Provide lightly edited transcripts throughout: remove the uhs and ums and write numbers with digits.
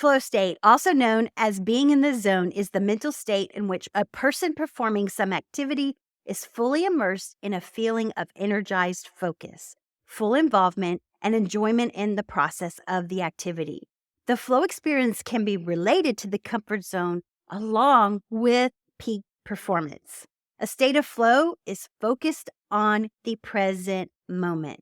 Flow state, also known as being in the zone, is the mental state in which a person performing some activity is fully immersed in a feeling of energized focus, full involvement, and enjoyment in the process of the activity. The flow experience can be related to the comfort zone along with peak performance. A state of flow is focused on the present moment.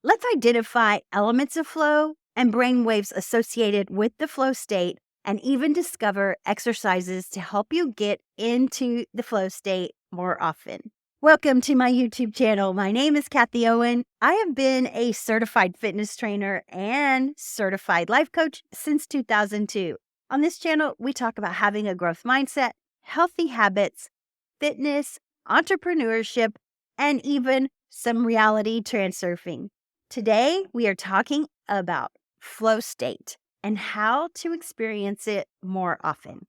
Let's identify elements of flow and brain waves associated with the flow state, and even discover exercises to help you get into the flow state more often. Welcome to my YouTube channel. My name is Kathy Owen. I have been a certified fitness trainer and certified life coach since 2002. On this channel, we talk about having a growth mindset, healthy habits, fitness, entrepreneurship, and even some reality transurfing. Today, we are talking about flow state and how to experience it more often.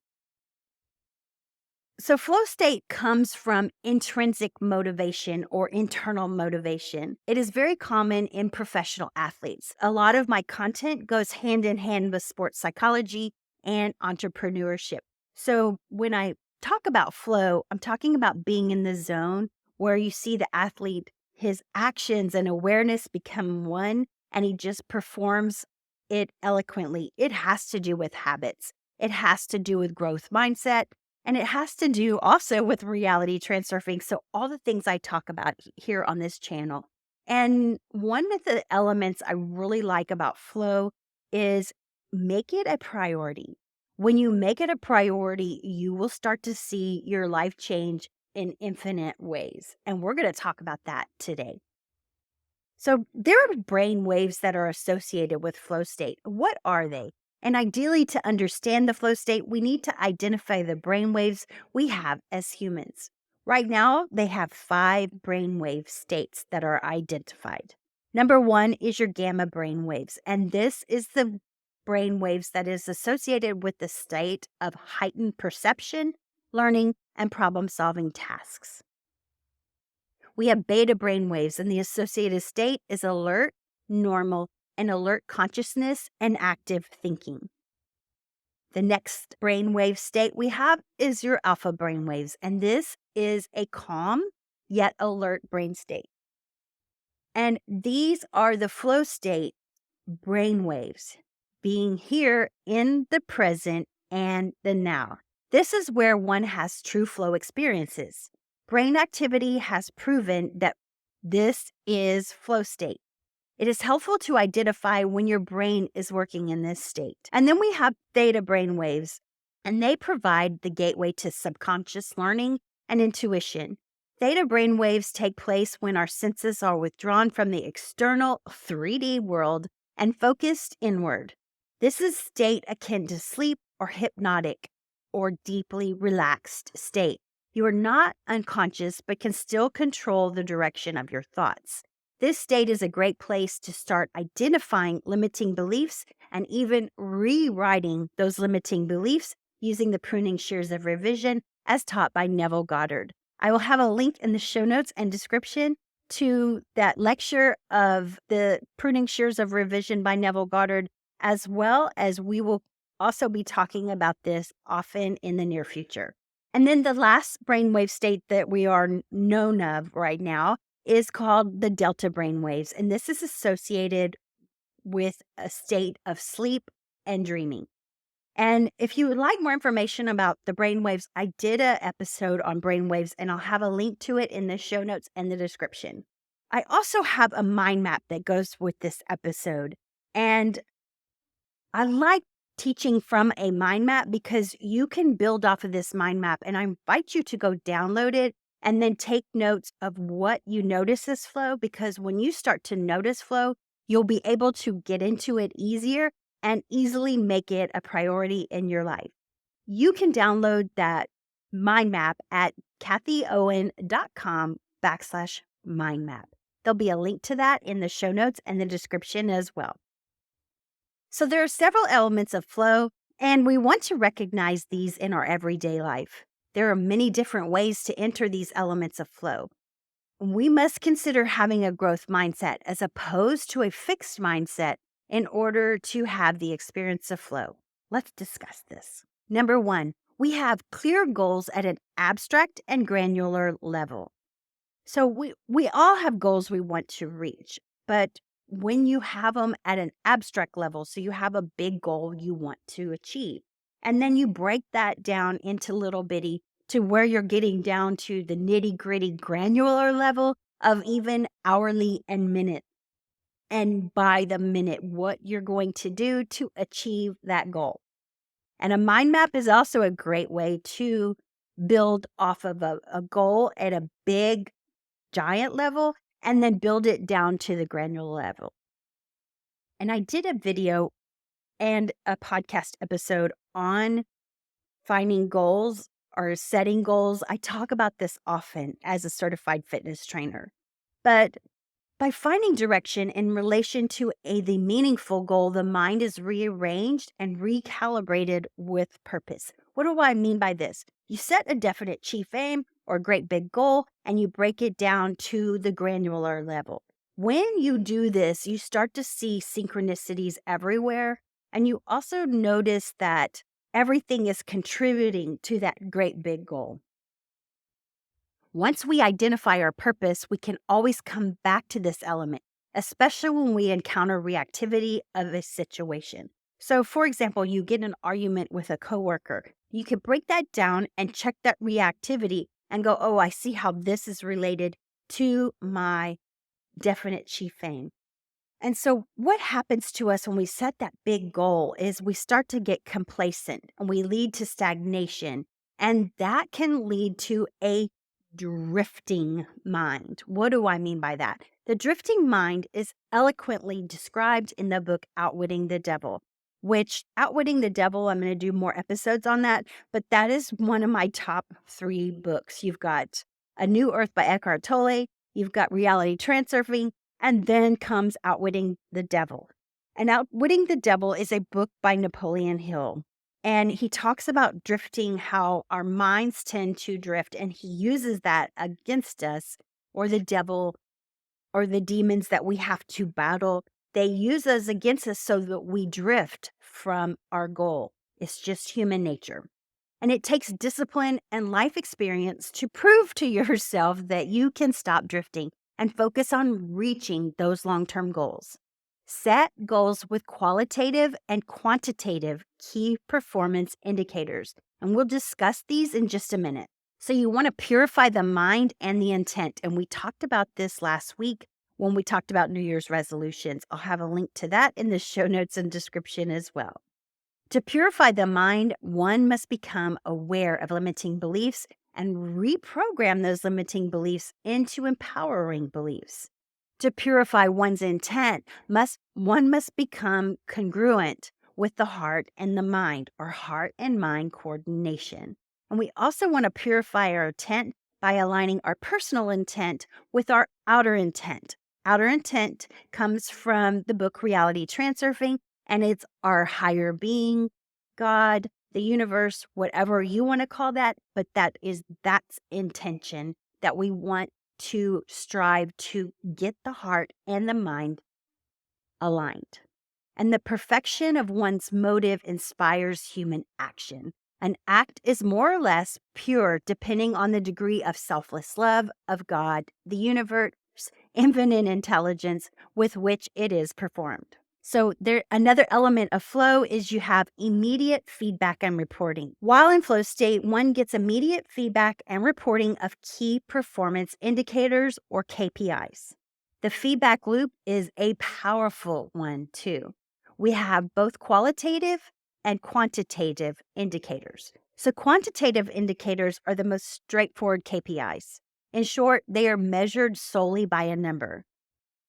So, flow state comes from intrinsic motivation or internal motivation. It is very common in professional athletes. A lot of my content goes hand in hand with sports psychology and entrepreneurship. So, when I talk about flow, I'm talking about being in the zone where you see the athlete, his actions and awareness become one, and he just performs it eloquently. It has to do with habits, it has to do with growth mindset. And it has to do also with reality transurfing. So, all the things I talk about here on this channel. And one of the elements I really like about flow is make it a priority. When you make it a priority, you will start to see your life change in infinite ways. And we're going to talk about that today. So, there are brain waves that are associated with flow state. What are they? And ideally, to understand the flow state, we need to identify the brain waves we have as humans. Right now, they have 5 brainwave states that are identified. Number 1 is your gamma brain waves, and this is the brain waves that is associated with the state of heightened perception, learning, and problem-solving tasks. We have beta brain waves, and the associated state is alert, normal, and alert consciousness and active thinking. The next brainwave state we have is your alpha brainwaves, and this is a calm yet alert brain state. And these are the flow state brainwaves, being here in the present and the now. This is where one has true flow experiences. Brain activity has proven that this is flow state. It is helpful to identify when your brain is working in this state. And then we have theta brain waves, and they provide the gateway to subconscious learning and intuition. Theta brain waves take place when our senses are withdrawn from the external 3D world and focused inward. This is state akin to sleep or hypnotic or deeply relaxed state. You are not unconscious, but can still control the direction of your thoughts. This state is a great place to start identifying limiting beliefs and even rewriting those limiting beliefs using the pruning shears of revision as taught by Neville Goddard. I will have a link in the show notes and description to that lecture of the pruning shears of revision by Neville Goddard, as well as we will also be talking about this often in the near future. And then the last brainwave state that we are known of right now is called the delta brain waves, and this is associated with a state of sleep and dreaming. And if you would like more information about the brain waves, I did an episode on brain waves, and I'll have a link to it in the show notes and the description. I also have a mind map that goes with this episode, and I like teaching from a mind map because you can build off of this mind map, and I invite you to go download it and then take notes of what you notice as flow, because when you start to notice flow, you'll be able to get into it easier and easily make it a priority in your life. You can download that mind map at kathyowen.com/mind map. There'll be a link to that in the show notes and the description as well. So there are several elements of flow, and we want to recognize these in our everyday life. There are many different ways to enter these elements of flow. We must consider having a growth mindset as opposed to a fixed mindset in order to have the experience of flow. Let's discuss this. Number one, we have clear goals at an abstract and granular level. So we all have goals we want to reach, but when you have them at an abstract level, so you have a big goal you want to achieve, and then you break that down into little bitty to where you're getting down to the nitty gritty granular level of even hourly and minute and by the minute what you're going to do to achieve that goal. And a mind map is also a great way to build off of a goal at a big giant level and then build it down to the granular level. And I did a video and a podcast episode on finding goals or setting goals. I talk about this often as a certified fitness trainer. But by finding direction in relation to the meaningful goal, the mind is rearranged and recalibrated with purpose. What do I mean by this? You set a definite chief aim or great big goal, and you break it down to the granular level. When you do this, you start to see synchronicities everywhere, and you also notice that everything is contributing to that great big goal. Once we identify our purpose, we can always come back to this element, especially when we encounter reactivity of a situation. So, for example, you get in an argument with a coworker. You could break that down and check that reactivity and go, oh, I see how this is related to my definite chief aim. And so, what happens to us when we set that big goal is we start to get complacent and we lead to stagnation. And that can lead to a drifting mind. What do I mean by that? The drifting mind is eloquently described in the book Outwitting the Devil, which Outwitting the Devil, I'm going to do more episodes on that, but that is one of my top 3 books. You've got A New Earth by Eckhart Tolle, you've got Reality Transurfing, and then comes Outwitting the Devil. And Outwitting the Devil is a book by Napoleon Hill. And he talks about drifting, how our minds tend to drift, and he uses that against us, or the devil, or the demons that we have to battle. They use us against us so that we drift from our goal. It's just human nature. And it takes discipline and life experience to prove to yourself that you can stop drifting and focus on reaching those long-term goals. Set goals with qualitative and quantitative key performance indicators, and we'll discuss these in just a minute. So you want to purify the mind and the intent, and we talked about this last week when we talked about New Year's resolutions. I'll have a link to that in the show notes and description as well. To purify the mind, one must become aware of limiting beliefs and reprogram those limiting beliefs into empowering beliefs. To purify one's intent, one must become congruent with the heart and the mind, or heart and mind coordination. And we also want to purify our intent by aligning our personal intent with our outer intent. Outer intent comes from the book Reality Transurfing, and it's our higher being, God, the universe, whatever you want to call that, but that's intention that we want to strive to get the heart and the mind aligned. And the perfection of one's motive inspires human action. An act is more or less pure depending on the degree of selfless love of God, the universe, infinite intelligence with which it is performed. So another element of flow is you have immediate feedback and reporting. While in flow state, one gets immediate feedback and reporting of key performance indicators, or KPIs. The feedback loop is a powerful one too. We have both qualitative and quantitative indicators. So quantitative indicators are the most straightforward KPIs. In short, they are measured solely by a number.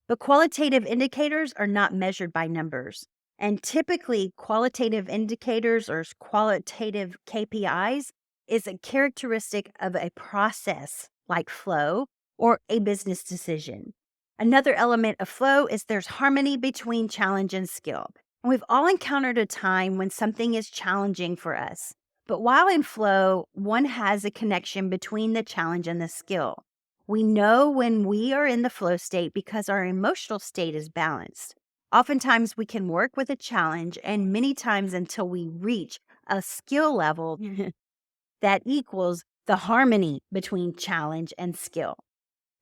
But qualitative indicators are not measured by numbers. And typically, qualitative indicators or qualitative KPIs is a characteristic of a process like flow or a business decision. Another element of flow is there's harmony between challenge and skill. And we've all encountered a time when something is challenging for us. But while in flow, one has a connection between the challenge and the skill. We know when we are in the flow state because our emotional state is balanced. Oftentimes, we can work with a challenge, and many times until we reach a skill level that equals the harmony between challenge and skill.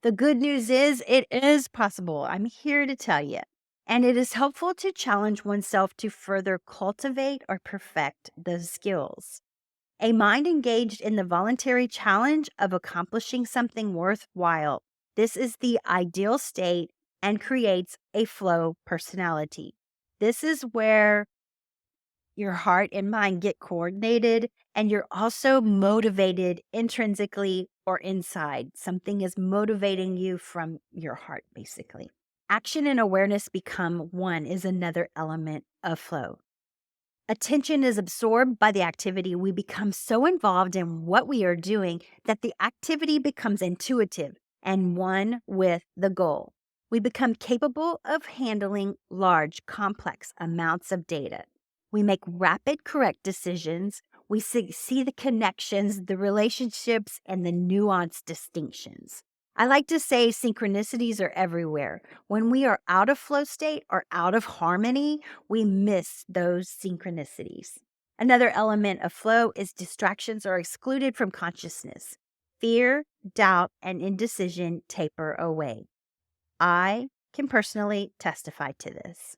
The good news is it is possible. I'm here to tell you. And it is helpful to challenge oneself to further cultivate or perfect those skills. A mind engaged in the voluntary challenge of accomplishing something worthwhile. This is the ideal state and creates a flow personality. This is where your heart and mind get coordinated, and you're also motivated intrinsically or inside. Something is motivating you from your heart, basically. Action and awareness become one is another element of flow. Attention is absorbed by the activity. We become so involved in what we are doing that the activity becomes intuitive and one with the goal. We become capable of handling large, complex amounts of data. We make rapid, correct decisions. We see the connections, the relationships, and the nuanced distinctions. I like to say synchronicities are everywhere. When we are out of flow state or out of harmony, we miss those synchronicities. Another element of flow is distractions are excluded from consciousness. Fear, doubt, and indecision taper away. I can personally testify to this.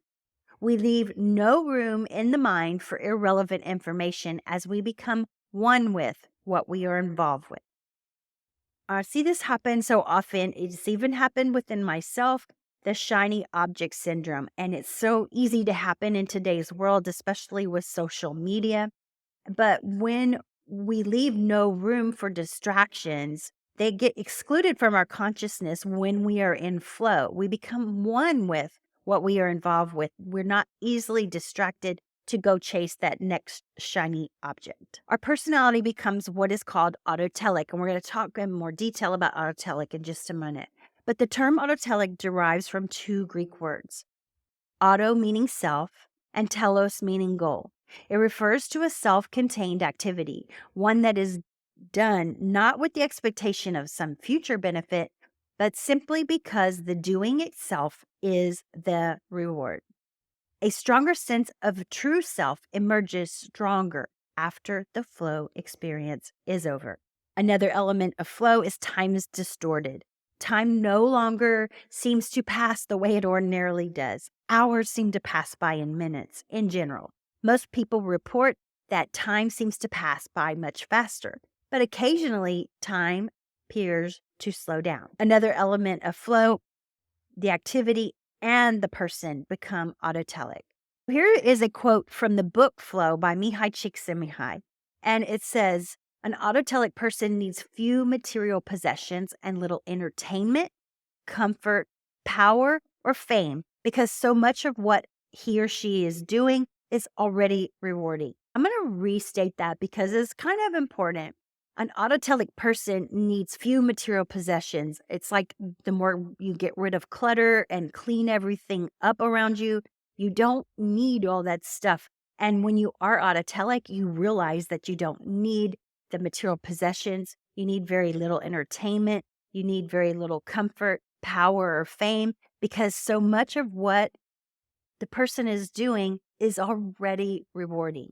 We leave no room in the mind for irrelevant information as we become one with what we are involved with. I see this happen so often. It's even happened within myself, the shiny object syndrome. And it's so easy to happen in today's world, especially with social media. But when we leave no room for distractions, they get excluded from our consciousness when we are in flow. We become one with what we are involved with. We're not easily distracted to go chase that next shiny object. Our personality becomes what is called autotelic, and we're going to talk in more detail about autotelic in just a minute. But the term autotelic derives from two Greek words, auto meaning self and telos meaning goal. It refers to a self-contained activity, one that is done not with the expectation of some future benefit, but simply because the doing itself is the reward. A stronger sense of true self emerges stronger after the flow experience is over. Another element of flow is time is distorted. Time no longer seems to pass the way it ordinarily does. Hours seem to pass by in minutes in general. Most people report that time seems to pass by much faster, but occasionally time appears to slow down. Another element of flow, the activity and the person become autotelic. Here is a quote from the book Flow by Mihai Csikszentmihalyi, and it says, an autotelic person needs few material possessions and little entertainment, comfort, power, or fame because so much of what he or she is doing is already rewarding. I'm going to restate that because it's kind of important. An autotelic person needs few material possessions. It's like the more you get rid of clutter and clean everything up around you, you don't need all that stuff. And when you are autotelic, you realize that you don't need the material possessions. You need very little entertainment. You need very little comfort, power, or fame because so much of what the person is doing is already rewarding.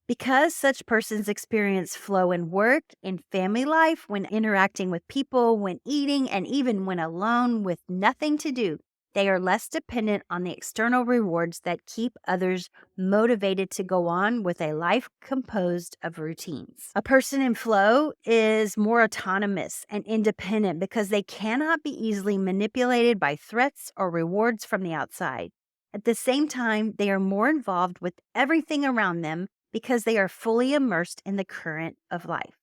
Because such persons experience flow in work, in family life, when interacting with people, when eating, and even when alone with nothing to do, they are less dependent on the external rewards that keep others motivated to go on with a life composed of routines. A person in flow is more autonomous and independent because they cannot be easily manipulated by threats or rewards from the outside. At the same time, they are more involved with everything around them because they are fully immersed in the current of life.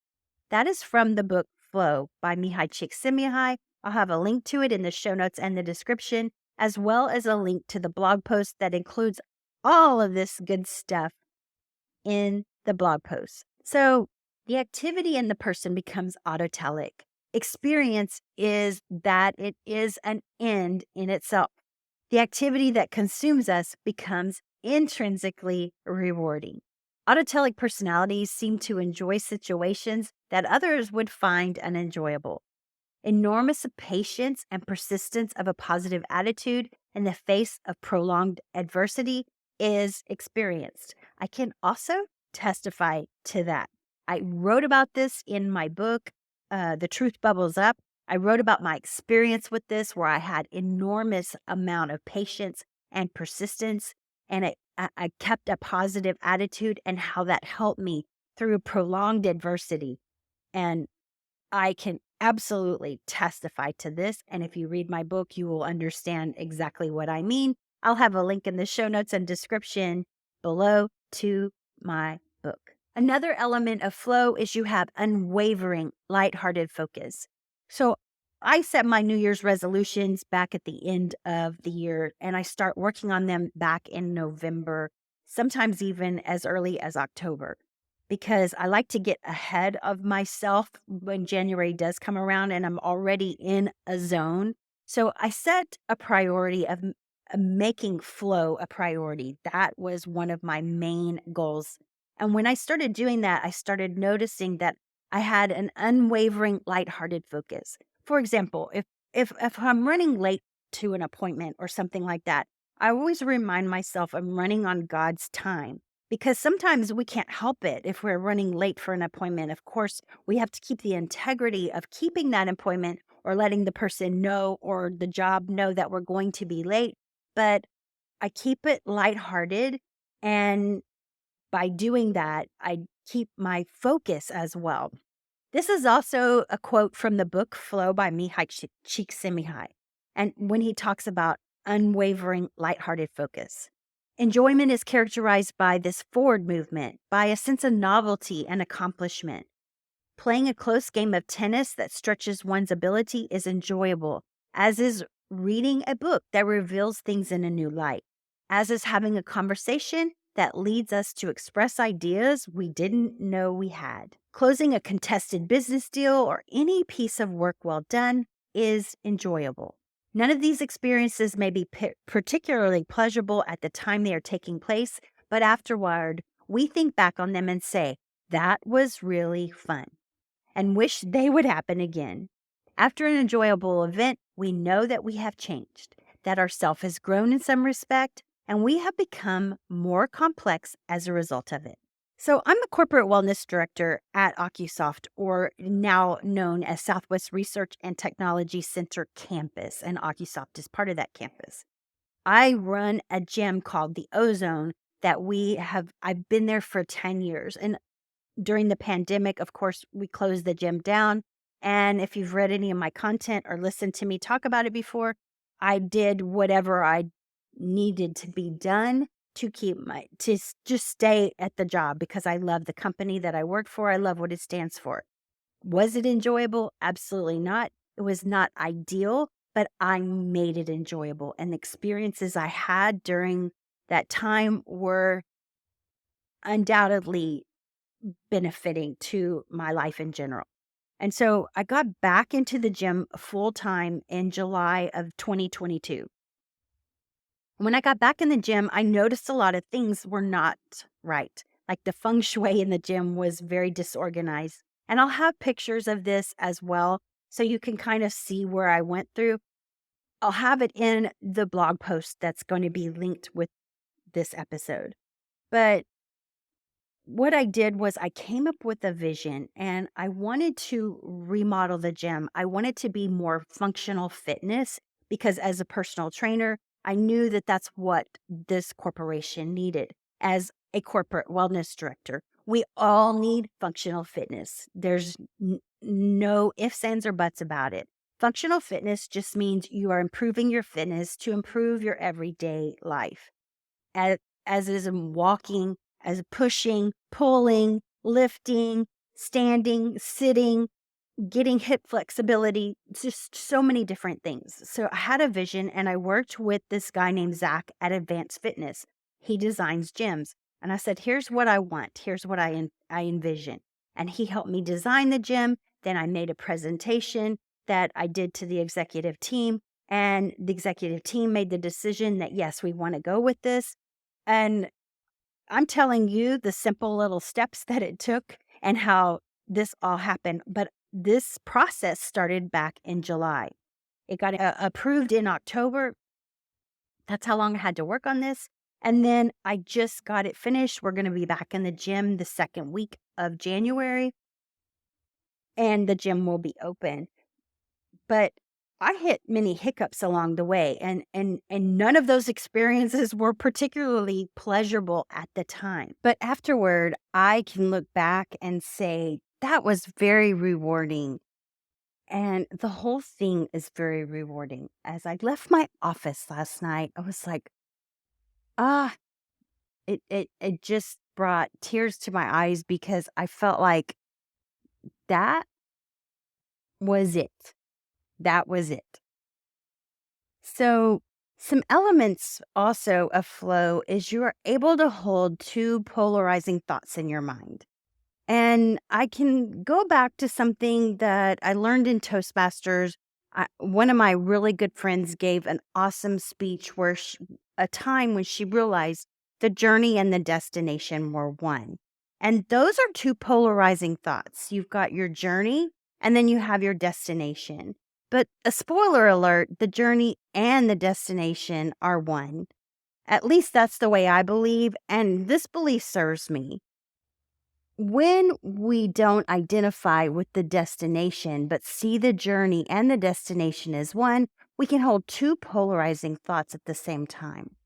That is from the book Flow by Mihai Csikszentmihalyi. I'll have a link to it in the show notes and the description, as well as a link to the blog post that includes all of this good stuff in the blog post. So the activity in the person becomes autotelic. Experience is that it is an end in itself. The activity that consumes us becomes intrinsically rewarding. Autotelic personalities seem to enjoy situations that others would find unenjoyable. Enormous patience and persistence of a positive attitude in the face of prolonged adversity is experienced. I can also testify to that. I wrote about this in my book, The Truth Bubbles Up. I wrote about my experience with this where I had enormous amount of patience and persistence, and I kept a positive attitude and how that helped me through prolonged adversity. And I can absolutely testify to this. And if you read my book, you will understand exactly what I mean. I'll have a link in the show notes and description below to my book. Another element of flow is you have unwavering, lighthearted focus. So I set my New Year's resolutions back at the end of the year, and I start working on them back in November, sometimes even as early as October, because I like to get ahead of myself when January does come around and I'm already in a zone. So I set a priority of making flow a priority. That was one of my main goals. And when I started doing that, I started noticing that I had an unwavering, lighthearted focus. For example, if I'm running late to an appointment or something like that, I always remind myself I'm running on God's time, because sometimes we can't help it if we're running late for an appointment. Of course, we have to keep the integrity of keeping that appointment or letting the person know or the job know that we're going to be late. But I keep it lighthearted. And by doing that, I keep my focus as well. This is also a quote from the book Flow by Mihai Csikszentmihalyi. And when he talks about unwavering, lighthearted focus. Enjoyment is characterized by this forward movement, by a sense of novelty and accomplishment. Playing a close game of tennis that stretches one's ability is enjoyable, as is reading a book that reveals things in a new light, as is having a conversation that leads us to express ideas we didn't know we had. Closing a contested business deal or any piece of work well done is enjoyable. None of these experiences may be particularly pleasurable at the time they are taking place, but afterward, we think back on them and say, that was really fun, and wish they would happen again. After an enjoyable event, we know that we have changed, that our self has grown in some respect, and we have become more complex as a result of it. So I'm the corporate wellness director at OcuSoft, or now known as Southwest Research and Technology Center Campus, and OcuSoft is part of that campus. I run a gym called the Ozone that I've been there for 10 years. And during the pandemic, of course, we closed the gym down. And if you've read any of my content or listened to me talk about it before, I did whatever I needed to be done to just stay at the job, because I love the company that I work for. I love what it stands for. Was it enjoyable? Absolutely not. It was not ideal, but I made it enjoyable. And the experiences I had during that time were undoubtedly benefiting to my life in general. And so I got back into the gym full time in July of 2022. When I got back in the gym, I noticed a lot of things were not right. Like the feng shui in the gym was very disorganized. And I'll have pictures of this as well, so you can kind of see where I went through. I'll have it in the blog post that's going to be linked with this episode. But what I did was I came up with a vision, and I wanted to remodel the gym. I wanted to be more functional fitness, because as a personal trainer, I knew that that's what this corporation needed. As a corporate wellness director, we all need functional fitness. There's no ifs, ands, or buts about it. Functional fitness just means you are improving your fitness to improve your everyday life. As is in walking, as pushing, pulling, lifting, standing, sitting, getting hip flexibility, just so many different things. So I had a vision, and I worked with this guy named Zach at Advanced Fitness. He designs gyms. And I said, here's what I want. Here's what I envision. And he helped me design the gym. Then I made a presentation that I did to the executive team. And the executive team made the decision that, yes, we want to go with this. And I'm telling you the simple little steps that it took and how this all happened. But this process started back in July. It got approved in October. That's how long I had to work on this. And then I just got it finished. We're going to be back in the gym the second week of January, and the gym will be open. But I hit many hiccups along the way, and none of those experiences were particularly pleasurable at the time. But afterward, I can look back and say that was very rewarding. And the whole thing is very rewarding. As I left my office last night, I was like, ah, it just brought tears to my eyes because I felt like that was it. That was it. So, some elements also of flow is you are able to hold two polarizing thoughts in your mind. And I can go back to something that I learned in Toastmasters. One of my really good friends gave an awesome speech where a time when she realized the journey and the destination were one. And those are two polarizing thoughts. You've got your journey and then you have your destination. But a spoiler alert, the journey and the destination are one. At least that's the way I believe. And this belief serves me. When we don't identify with the destination, but see the journey and the destination as one, we can hold two polarizing thoughts at the same time.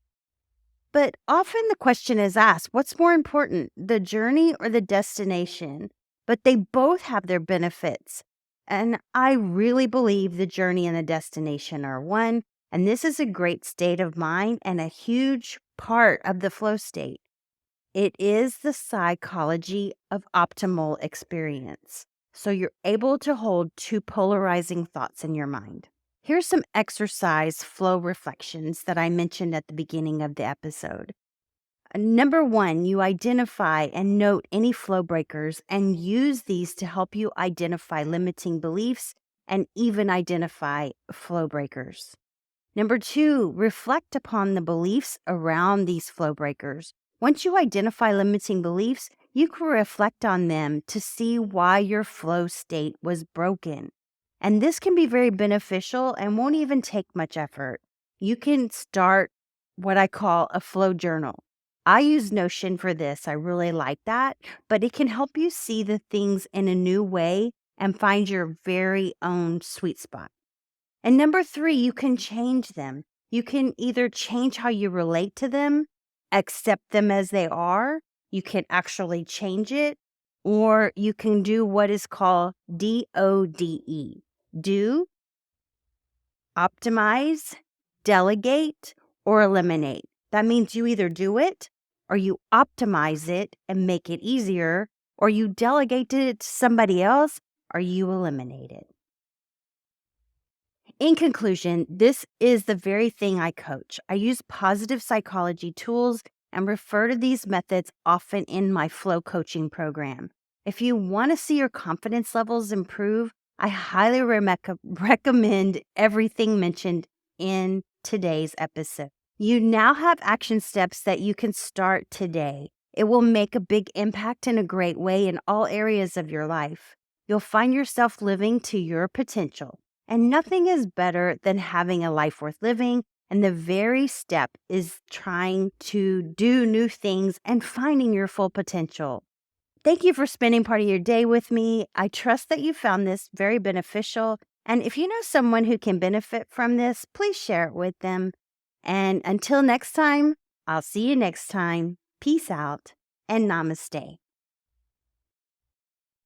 But often the question is asked, what's more important, the journey or the destination? But they both have their benefits. And I really believe the journey and the destination are one. And this is a great state of mind and a huge part of the flow state. It is the psychology of optimal experience. So you're able to hold two polarizing thoughts in your mind. Here's some exercise flow reflections that I mentioned at the beginning of the episode. Number one, you identify and note any flow breakers and use these to help you identify limiting beliefs and even identify flow breakers. Number two, reflect upon the beliefs around these flow breakers. Once you identify limiting beliefs, you can reflect on them to see why your flow state was broken. And this can be very beneficial and won't even take much effort. You can start what I call a flow journal. I use Notion for this. I really like that, but it can help you see the things in a new way and find your very own sweet spot. And number three, you can change them. You can either change how you relate to them, accept them as they are. You can actually change it, or you can do what is called DODE. Do, optimize, delegate, or eliminate. That means you either do it, or you optimize it and make it easier, or you delegate it to somebody else, or you eliminate it. In conclusion, this is the very thing I coach. I use positive psychology tools and refer to these methods often in my flow coaching program. If you want to see your confidence levels improve, I highly recommend everything mentioned in today's episode. You now have action steps that you can start today. It will make a big impact in a great way in all areas of your life. You'll find yourself living to your potential. And nothing is better than having a life worth living. And the very step is trying to do new things and finding your full potential. Thank you for spending part of your day with me. I trust that you found this very beneficial. And if you know someone who can benefit from this, please share it with them. And until next time, I'll see you next time. Peace out and namaste.